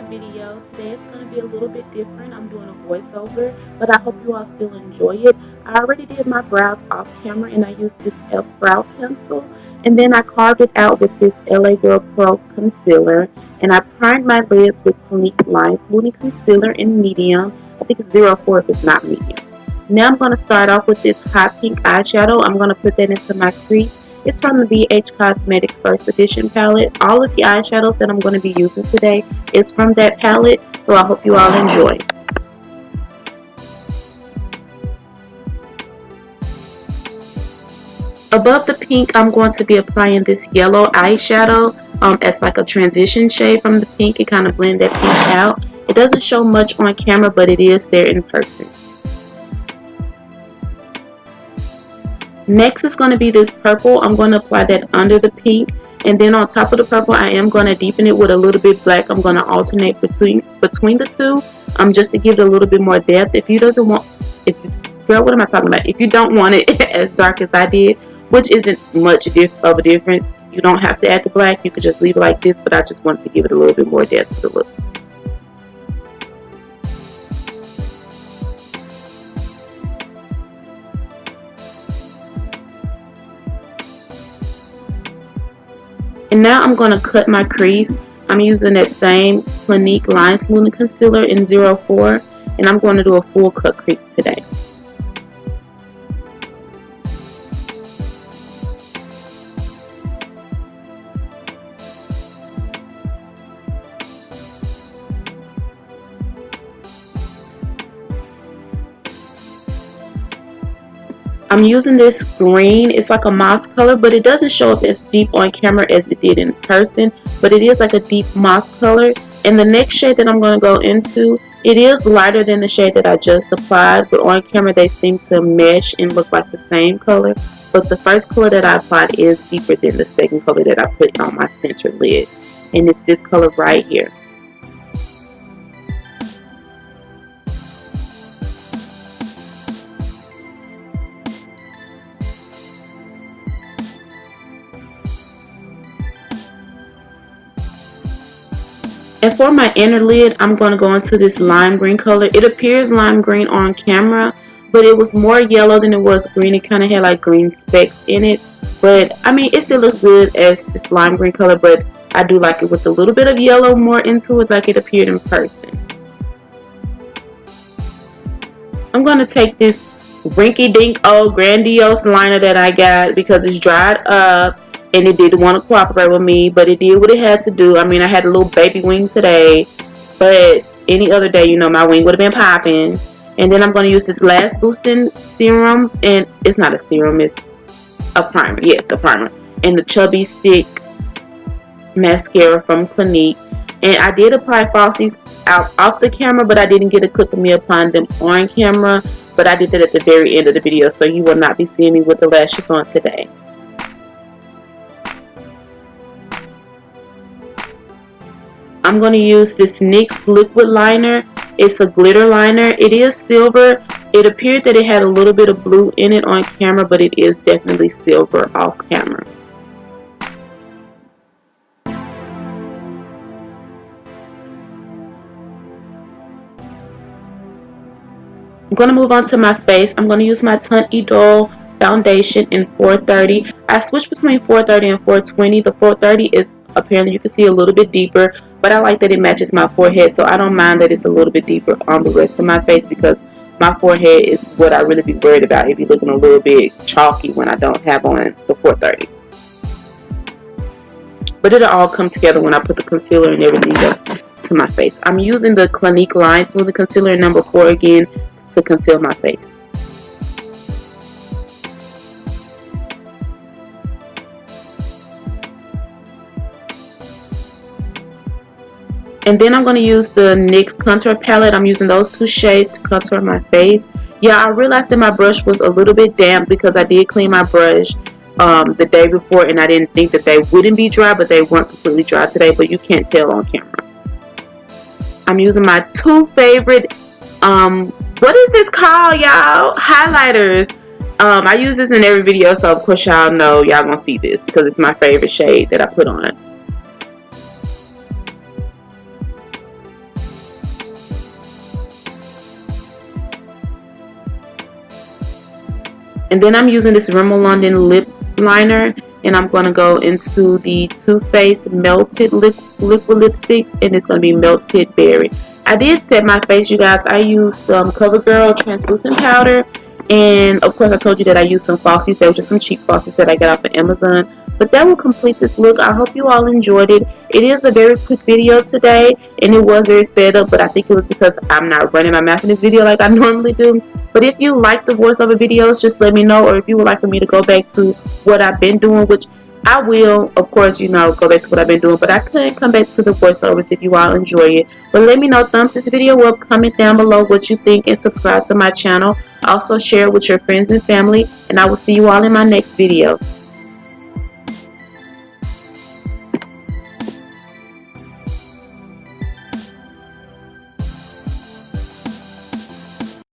video. Today it's going to be a little bit different. I'm doing a voiceover, but I hope you all still enjoy it. I already did my brows off camera and I used this brow pencil, and then I carved it out with this LA Girl Pro concealer, and I primed my lids with Clinique Line Smoothing Concealer in medium. I think it's 04 if it's not medium. Now I'm going to start off with this hot pink eyeshadow. I'm going to put that into my crease. It's from the BH Cosmetics First Edition palette. All of the eyeshadows that I'm going to be using today is from that palette, so I hope you all enjoy. Above the pink, I'm going to be applying this yellow eyeshadow as like a transition shade from the pink. It kind of blends that pink out. It doesn't show much on camera, but it is there in person. Next is going to be this purple. I'm going to apply that under the pink, and then on top of the purple I am going to deepen it with a little bit black. I'm going to alternate between the two just to give it a little bit more depth. If you don't want if you don't want it as dark as I did, which isn't much of a difference, you don't have to add the black. You could just leave it like this, but I just want to give it a little bit more depth to the look. And now I'm going to cut my crease. I'm using that same Clinique Line Smoothing Concealer in 04, and I'm going to do a full cut crease today. I'm using this green. It's like a moss color, but it doesn't show up as deep on camera as it did in person, but it is like a deep moss color. And the next shade that I'm going to go into, it is lighter than the shade that I just applied, but on camera they seem to mesh and look like the same color. But the first color that I applied is deeper than the second color that I put on my center lid, and it's this color right here. And for my inner lid, I'm going to go into this lime green color. It appears lime green on camera, but it was more yellow than it was green. It kind of had like green specks in it. But, I mean, it still looks good as this lime green color, but I do like it with a little bit of yellow more into it like it appeared in person. I'm going to take this rinky-dink old grandiose liner that I got because it's dried up. And it didn't want to cooperate with me, but it did what it had to do. I mean, I had a little baby wing today, but any other day, you know, my wing would have been popping. And then I'm going to use this last boosting serum, and it's not a serum, it's a primer. Yes, a primer. And the Chubby Stick mascara from Clinique. And I did apply falsies off the camera, but I didn't get a clip of me applying them on camera. But I did that at the very end of the video, so you will not be seeing me with the lashes on today. I'm going to use this NYX liquid liner. It's a glitter liner. It is silver. It appeared that it had a little bit of blue in it on camera, but it is definitely silver off camera. I'm going to move on to my face. I'm going to use my Tint Idole foundation in 430. I switched between 430 and 420. The 430 is apparently, you can see, a little bit deeper, but I like that it matches my forehead, so I don't mind that it's a little bit deeper on the rest of my face because my forehead is what I really be worried about. It be looking a little bit chalky when I don't have on the 430. But it'll all come together when I put the concealer and everything else to my face. I'm using the Clinique Line Smoothing Concealer in number 4 again to conceal my face. And then I'm going to use the NYX contour palette. I'm using those two shades to contour my face. Yeah, I realized that my brush was a little bit damp because I did clean my brush the day before, and I didn't think that they wouldn't be dry, but they weren't completely dry today, but you can't tell on camera. I'm using my two favorite, what is this called, y'all? Highlighters. I use this in every video, so of course y'all know y'all gonna see this because it's my favorite shade that I put on. And then I'm using this Rimmel London lip liner, and I'm going to go into the Too Faced Melted Liquid Lipstick, and it's going to be Melted Berry. I did set my face, you guys. I used some CoverGirl translucent powder, and of course I told you that I used some Flossies. They were just some cheap Flossies that I got off of Amazon. But that will complete this look. I hope you all enjoyed it. It is a very quick video today, and it was very sped up, but I think it was because I'm not running my mouth in this video like I normally do. But if you like the voiceover videos, just let me know, or if you would like for me to go back to what I've been doing, which I will, of course, go back to what I've been doing, but I could come back to the voiceovers if you all enjoy it. But let me know, thumbs this video up, comment down below what you think, and subscribe to my channel. Also share with your friends and family, and I will see you all in my next video.